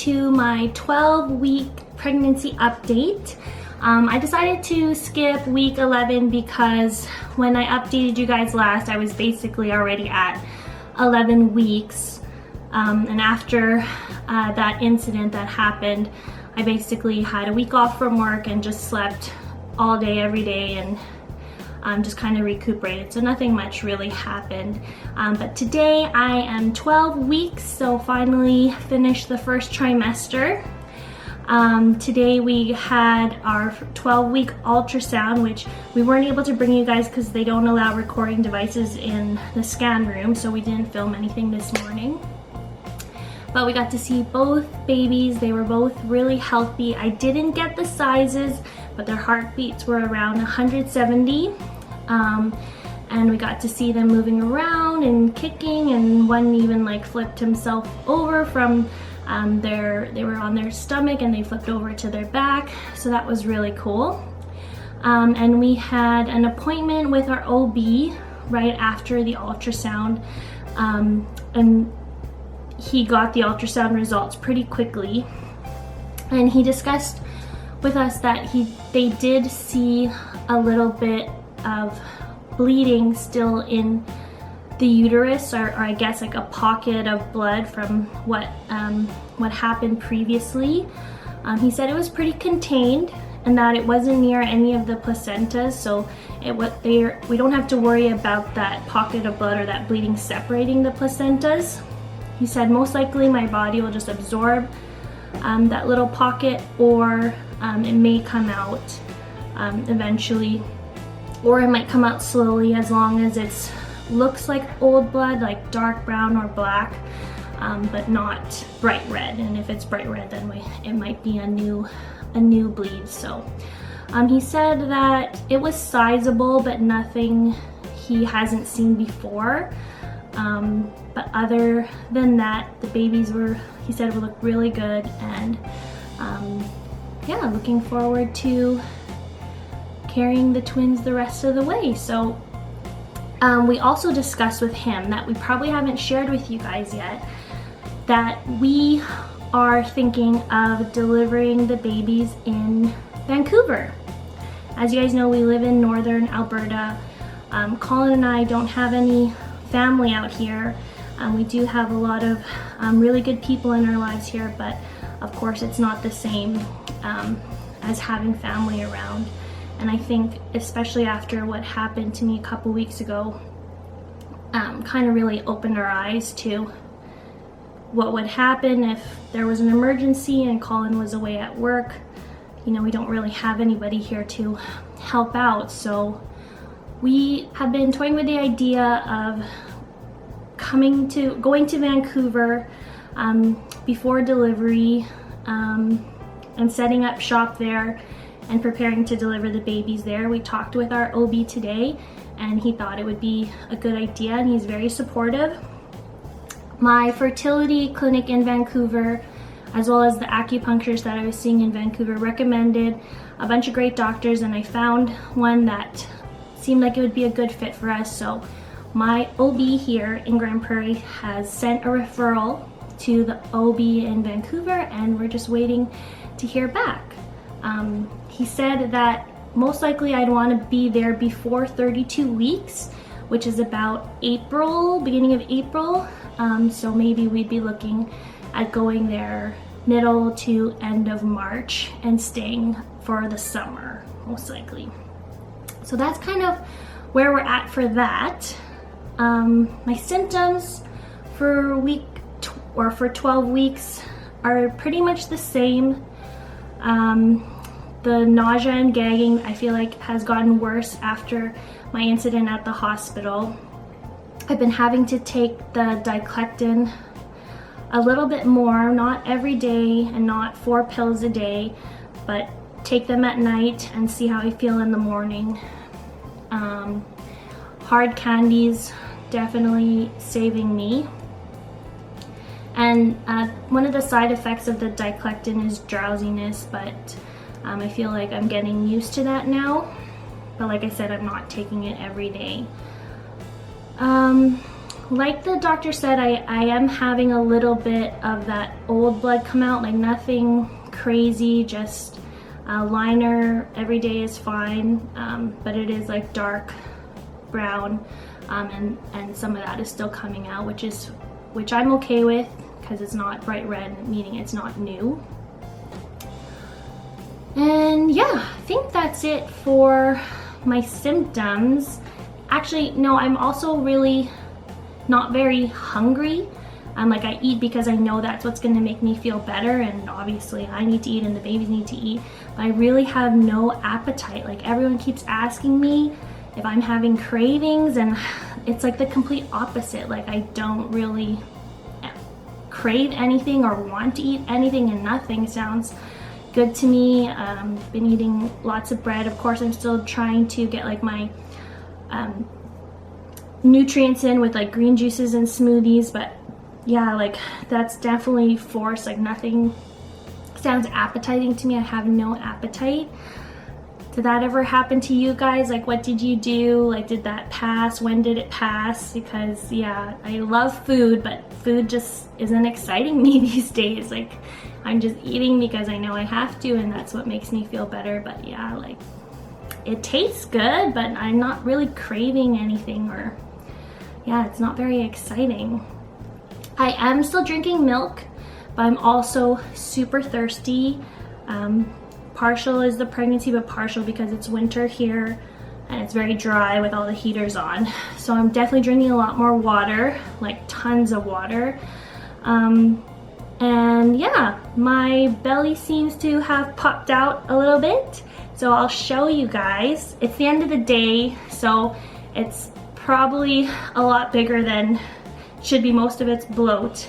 to my 12-week pregnancy update. I decided to skip week 11 because when I updated you guys last, I was basically already at 11 weeks. And after that incident that happened, I basically had a week off from work and just slept all day, every day, and just kind of recuperated. So nothing much really happened. But today I am 12 weeks, so finally finished the first trimester. Today we had our 12-week ultrasound, which we weren't able to bring you guys because they don't allow recording devices in the scan room, so we didn't film anything this morning. But we got to see both babies. They were both really healthy. I didn't get the sizes, but their heartbeats were around 170. And we got to see them moving around and kicking, and one even like flipped himself over from they were on their stomach and they flipped over to their back, so that was really cool. And we had an appointment with our OB right after the ultrasound, and he got the ultrasound results pretty quickly, and he discussed with us that they did see a little bit of bleeding still in the uterus, or I guess like a pocket of blood from what happened previously. He said it was pretty contained and that it wasn't near any of the placentas, so we don't have to worry about that pocket of blood or that bleeding separating the placentas. He said most likely my body will just absorb that little pocket, or it may come out eventually, or it might come out slowly as long as it looks like old blood, like dark brown or black, but not bright red. And if it's bright red, then it might be a new bleed. So he said that it was sizable, but nothing he hasn't seen before. But other than that, the babies he said would look really good, and yeah, looking forward to carrying the twins the rest of the way. So we also discussed with him that we probably haven't shared with you guys yet, that we are thinking of delivering the babies in Vancouver. As you guys know, we live in northern Alberta. Colin and I don't have any family out here. We do have a lot of really good people in our lives here, but of course it's not the same as having family around. And I think especially after what happened to me a couple weeks ago, kind of really opened our eyes to what would happen if there was an emergency and Colin was away at work. You know, we don't really have anybody here to help out. So we have been toying with the idea of going to Vancouver before delivery, and setting up shop there and preparing to deliver the babies there. We talked with our OB today, and he thought it would be a good idea, and he's very supportive. My fertility clinic in Vancouver, as well as the acupuncturist that I was seeing in Vancouver, recommended a bunch of great doctors, and I found one that seemed like it would be a good fit for us. So my OB here in Grand Prairie has sent a referral to the OB in Vancouver, and we're just waiting to hear back. He said that most likely I'd want to be there before 32 weeks, which is about April, beginning of April. So maybe we'd be looking at going there middle to end of March and staying for the summer, most likely. So that's kind of where we're at for that. My symptoms for for 12 weeks are pretty much the same. The nausea and gagging, I feel like, has gotten worse after my incident at the hospital. I've been having to take the Diclectin a little bit more, not every day and not 4 pills a day, but take them at night and see how I feel in the morning. Hard candies definitely saving me. And one of the side effects of the Diclectin is drowsiness, but I feel like I'm getting used to that now. But like I said, I'm not taking it every day. like the doctor said, I am having a little bit of that old blood come out, like nothing crazy, just liner every day is fine, but it is like dark brown, and some of that is still coming out, which I'm okay with because it's not bright red, meaning it's not new. And yeah, I think that's it for my symptoms. Actually, no, I'm also really not very hungry. Like I eat because I know that's what's gonna make me feel better, and obviously I need to eat and the babies need to eat, but I really have no appetite. Like everyone keeps asking me if I'm having cravings, and it's like the complete opposite. Like I don't really crave anything or want to eat anything, and nothing sounds good to me. Been eating lots of bread. Of course, I'm still trying to get like my nutrients in with like green juices and smoothies, but yeah, like that's definitely forced. Like nothing sounds appetizing to me. I have no appetite. Did that ever happen to you guys? Like what did you do? Like did that pass? When did it pass? Because yeah, I love food, but food just isn't exciting me these days. Like I'm just eating because I know I have to, and that's what makes me feel better. But yeah, like it tastes good, but I'm not really craving anything, or yeah, it's not very exciting. I am still drinking milk, but I'm also super thirsty. Partial is the pregnancy, but partial because it's winter here and it's very dry with all the heaters on. So I'm definitely drinking a lot more water, like tons of water. And yeah, my belly seems to have popped out a little bit. So I'll show you guys. It's the end of the day, so it's probably a lot bigger than should be. Most of it's bloat.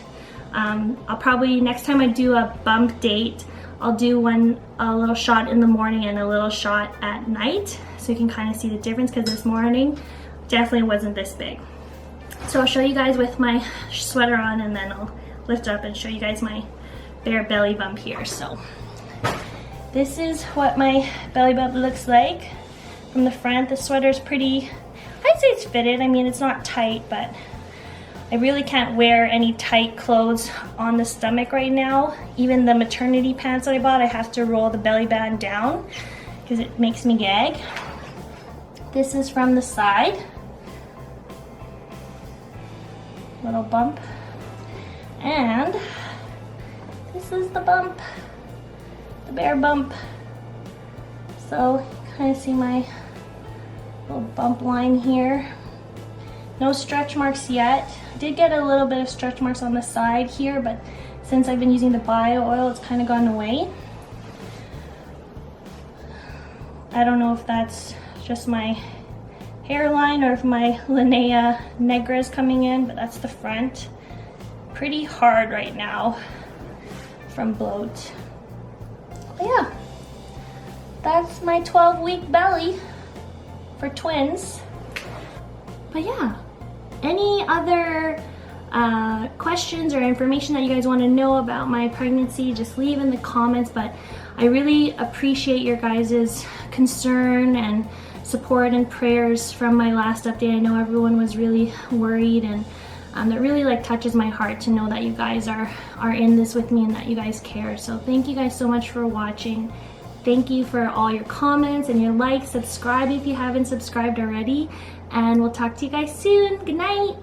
I'll probably, next time I do a bump date, I'll do a little shot in the morning and a little shot at night, so you can kind of see the difference, because this morning definitely wasn't this big. So I'll show you guys with my sweater on, and then I'll lift up and show you guys my bare belly bump here. So this is what my belly bump looks like from the front. The sweater's pretty, I'd say it's fitted. I mean, it's not tight, but I really can't wear any tight clothes on the stomach right now. Even the maternity pants that I bought, I have to roll the belly band down because it makes me gag. This is from the side. Little bump. And this is the bump, the bare bump. So you kind of see my little bump line here. No stretch marks yet. I did get a little bit of stretch marks on the side here, but since I've been using the bio oil, it's kind of gone away. I don't know if that's just my hairline or if my linea nigra is coming in, but that's the front. Pretty hard right now from bloat. But yeah, that's my 12-week belly for twins. But yeah, any other questions or information that you guys want to know about my pregnancy, just leave in the comments. But I really appreciate your guys' concern and support and prayers from my last update. I know everyone was really worried, and that really like touches my heart to know that you guys are in this with me and that you guys care. So thank you guys so much for watching. Thank you for all your comments and your likes. Subscribe if you haven't subscribed already, and we'll talk to you guys soon. Good night.